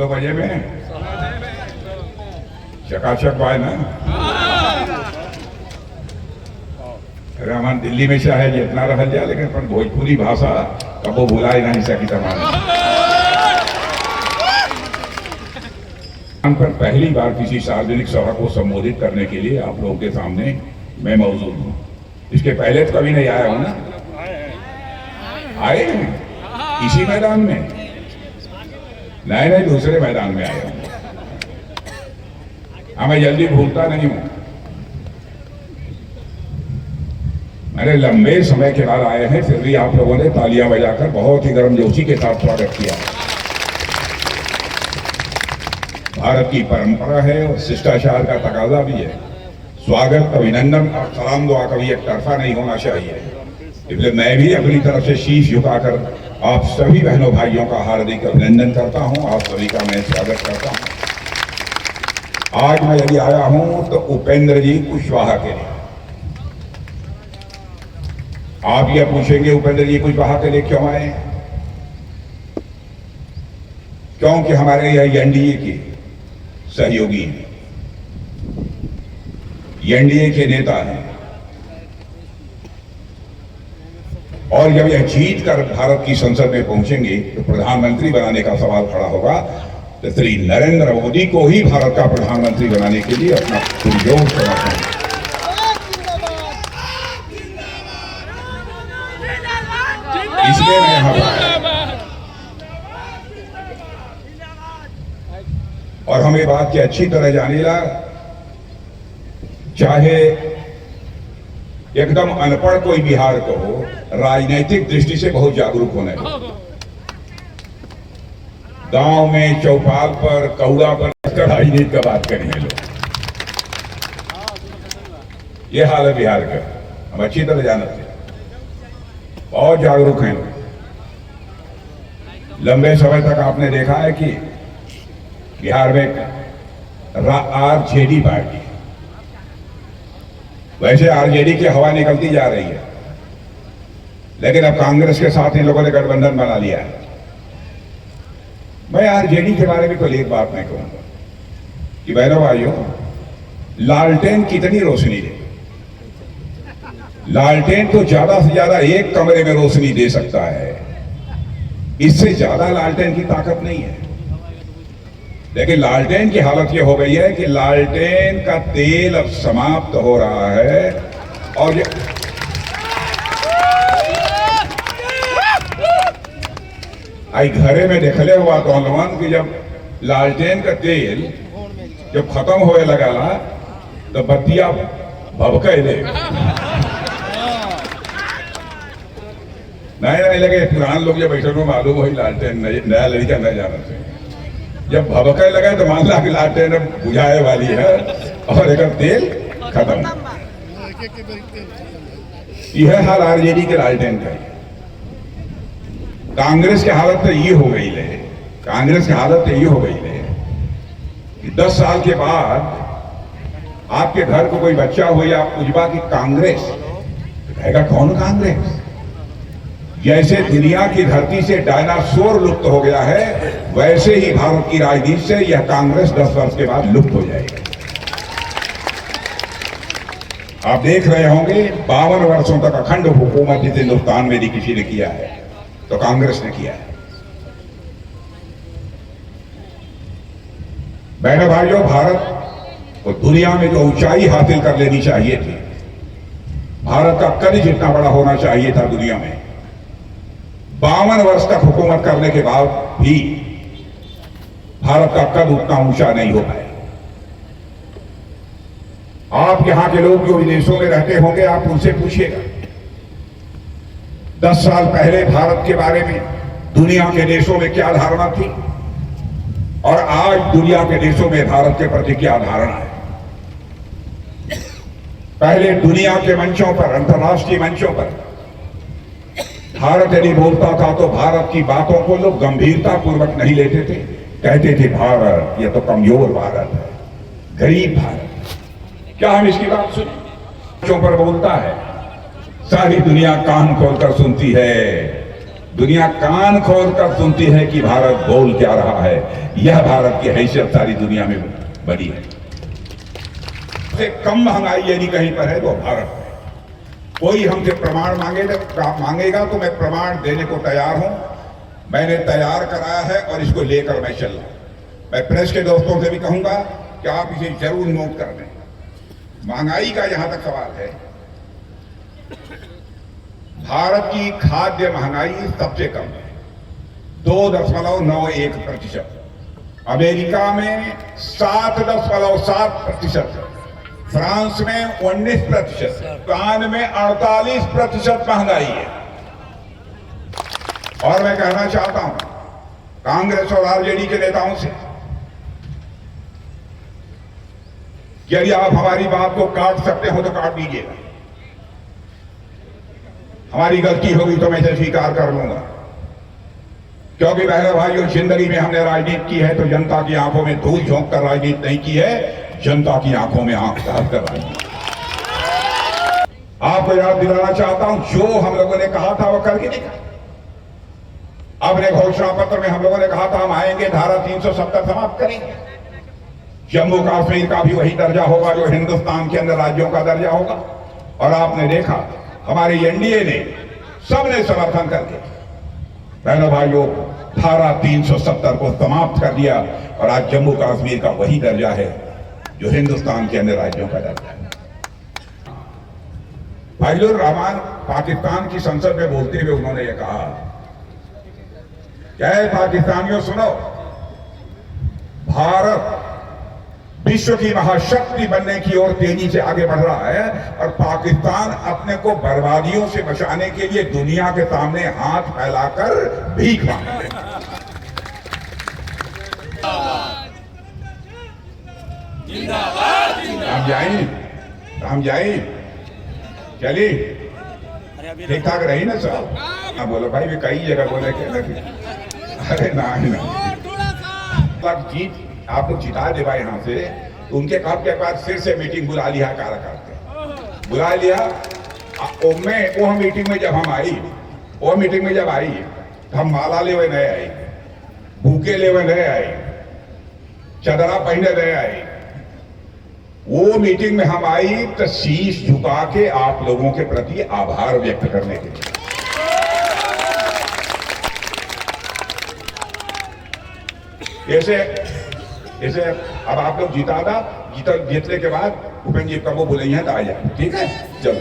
तो बजे में चकाचक बाय ना। अरे हमारे दिल्ली में चाहे जितना रह जाए, लेकिन पर भोजपुरी भाषा कबो भुला ही नहीं सकी तमाम। पर पहली बार किसी सार्वजनिक सभा को संबोधित करने के लिए आप लोगों के सामने मैं मौजूद हूं। इसके पहले तो कभी नहीं आया हूं ना। आए हैं इसी मैदान में? नहीं, दूसरे मैदान में आया हूं। मैं जल्दी भूलता नहीं हूं। मैंने लंबे समय के बाद आए हैं, फिर भी आप लोगों ने तालियां बजाकर बहुत ही गर्मजोशी के साथ स्वागत किया। भारत की परंपरा है और शिष्टाचार का तकाजा भी है। स्वागत, अभिनंदन और सलाम दुआ कभी एक तरफा नहीं होना चाहिए। इसलिए मैं भी अपनी तरफ से शीश झुकाकर आप सभी बहनों भाइयों का हार्दिक अभिनंदन करता हूं। आप सभी का मैं स्वागत करता हूं। आज मैं यदि आया हूं तो उपेंद्र जी कुशवाहा के लिए। आप यह पूछेंगे उपेंद्र जी कुशवाहा के लिए क्यों आए? क्योंकि हमारे यह एनडीए के सहयोगी हैं, एनडीए के नेता हैं, और जब यह जीत कर भारत की संसद में पहुंचेंगे तो प्रधानमंत्री बनाने का सवाल खड़ा होगा, तो श्री नरेंद्र मोदी को ही भारत का प्रधानमंत्री बनाने के लिए अपना पुरजोर समर्थन। इसलिए मैं यहां पर और हमें बात की अच्छी तरह जानेगा, चाहे एकदम अनपढ़ कोई बिहार को हो, राजनीतिक दृष्टि से बहुत जागरूक होने को। गांव में चौपाल पर कौड़ा पर राजनीति का बात करेंगे लोग। ये हाल है बिहार का। हम अच्छी तरह जानते हैं, बहुत जागरूक हैं लोग। लंबे समय तक आपने देखा है कि बिहार में आरजेडी पार्टी, वैसे आरजेडी की हवा निकलती जा रही है, लेकिन अब कांग्रेस के साथ इन लोगों ने गठबंधन बना लिया है। मैं आरजेडी के बारे में कोई एक बात नहीं कहूंगा कि बहनों भाइयों, लालटेन कितनी रोशनी दे? लालटेन तो ज्यादा से ज्यादा एक कमरे में रोशनी दे सकता है, इससे ज्यादा लालटेन की ताकत नहीं है। लेकिन लालटेन की हालत यह हो गई है कि लालटेन का तेल अब समाप्त हो रहा है। और आई घरे में देखले हुआ तो हनुमान कि जब लालटेन का तेल जब खत्म होए लगा ना, तो बत्तियां भभके ले। नहीं लगे, पुरान लोग जब बैठे हुए मालूम हो लालटेन नया लड़का न जाना चाहिए। जब भभके लगे तो मान ला कि लालटेन बुझाए वाली है और एक तेल खत्म। यह हाल आरजेडी के लालटेन का है। कांग्रेस की हालत तो ये हो गई है, कांग्रेस की हालत तो ये हो गई है कि 10 साल के बाद आपके घर को कोई बच्चा हो या पूछबा कि कांग्रेस, तो कहेगा कौन कांग्रेस? जैसे दुनिया की धरती से डायनासोर लुप्त हो गया है, वैसे ही भारत की राजनीति से यह कांग्रेस 10 वर्ष के बाद लुप्त हो जाएगी। आप देख रहे होंगे 52 वर्षों तक अखंड हुकूमत जिस हिंदुस्तान में किसी ने किया है तो कांग्रेस ने किया है। बहनों भाइयों, भारत को दुनिया में जो ऊंचाई हासिल कर लेनी चाहिए थी, भारत का कद जितना बड़ा होना चाहिए था दुनिया में, 52 वर्ष तक हुकूमत करने के बाद भी भारत का कद उतना ऊंचा नहीं हो पाया। आप यहां के लोग जो विदेशों में रहते होंगे, आप उनसे पूछिएगा 10 साल पहले भारत के बारे में दुनिया के देशों में क्या धारणा थी और आज दुनिया के देशों में भारत के प्रति क्या धारणा है। पहले दुनिया के मंचों पर, अंतर्राष्ट्रीय मंचों पर भारत यदि बोलता था तो भारत की बातों को लोग गंभीरता पूर्वक नहीं लेते थे। कहते थे भारत यह तो कमजोर भारत है, गरीब भारत। क्या हम इसकी बात सुने? मंचों पर बोलता है, सारी दुनिया कान खोलकर सुनती है, दुनिया कान खोल कर सुनती है कि भारत बोल क्या रहा है। यह भारत की हैसियत सारी दुनिया में बनी है। सबसे कम महंगाई यदि कहीं पर है तो भारत में। कोई हमसे प्रमाण मांगेगा तो मैं प्रमाण देने को तैयार हूं। मैंने तैयार कराया है और इसको लेकर मैं चल रहा हूं। मैं प्रेस के दोस्तों से भी कहूंगा कि आप इसे जरूर नोट कर लें। महंगाई का जहां तक सवाल है, भारत की खाद्य महंगाई सबसे कम है, 2.91%। अमेरिका में 7.7%, फ्रांस में 19%, ईरान में 48% महंगाई है। और मैं कहना चाहता हूं कांग्रेस और आरजेडी के नेताओं से, यदि आप हमारी बात को काट सकते हो तो काट दीजिएगा। हमारी गलती होगी तो मैं इसे स्वीकार कर लूंगा, क्योंकि बहनों भाइयों, जिंदगी में हमने राजनीति की है तो जनता की आंखों में धूल झोंक कर राजनीति नहीं की है, जनता की आंखों में आंख डाल कर राजनीति। आपको याद दिलाना चाहता हूं, जो हम लोगों ने कहा था वो करके दिखा। अपने घोषणा पत्र में हम लोगों ने कहा था हम आएंगे, धारा 370 समाप्त करेंगे, जम्मू कश्मीर का भी वही दर्जा होगा जो हिंदुस्तान के अंदर राज्यों का दर्जा होगा। और आपने देखा हमारे एनडीए ने सबने समर्थन करके बहनों भाइयों धारा 370 को समाप्त कर दिया और आज जम्मू कश्मीर का वही दर्जा है जो हिंदुस्तान के अन्य राज्यों का दर्जा है। फाइजुर रहमान पाकिस्तान की संसद में बोलते हुए उन्होंने ये कहा, क्या है पाकिस्तानियों सुनो, भारत विश्व की महाशक्ति बनने की ओर तेजी से आगे बढ़ रहा है और पाकिस्तान अपने को बर्बादियों से बचाने के लिए दुनिया के सामने हाथ फैलाकर भीख मांग रहे हैं। हम जाए चलिए, ठीक ठाक रही ना सब? हाँ बोलो भाई, भी कई जगह बोले अरे ना जीत आप लोग जिता दे भाई यहां से, तो उनके काम के बाद फिर से मीटिंग बुला लिया कार्यकर्ता बुला लिया। वो मीटिंग में जब हम आई, वो मीटिंग में जब आई तो हम माला ले हुए नहीं आई, भूखे ले हुए नहीं आई, चदरा पहने नहीं आई। वो मीटिंग में हम आई तो शीश झुका के आप लोगों के प्रति आभार व्यक्त करने के लिए। ऐसे अब आप लोग जीतने के बाद भूपेंद्र जी का वो बोलेंगे तो आ जाए, ठीक है, चलो।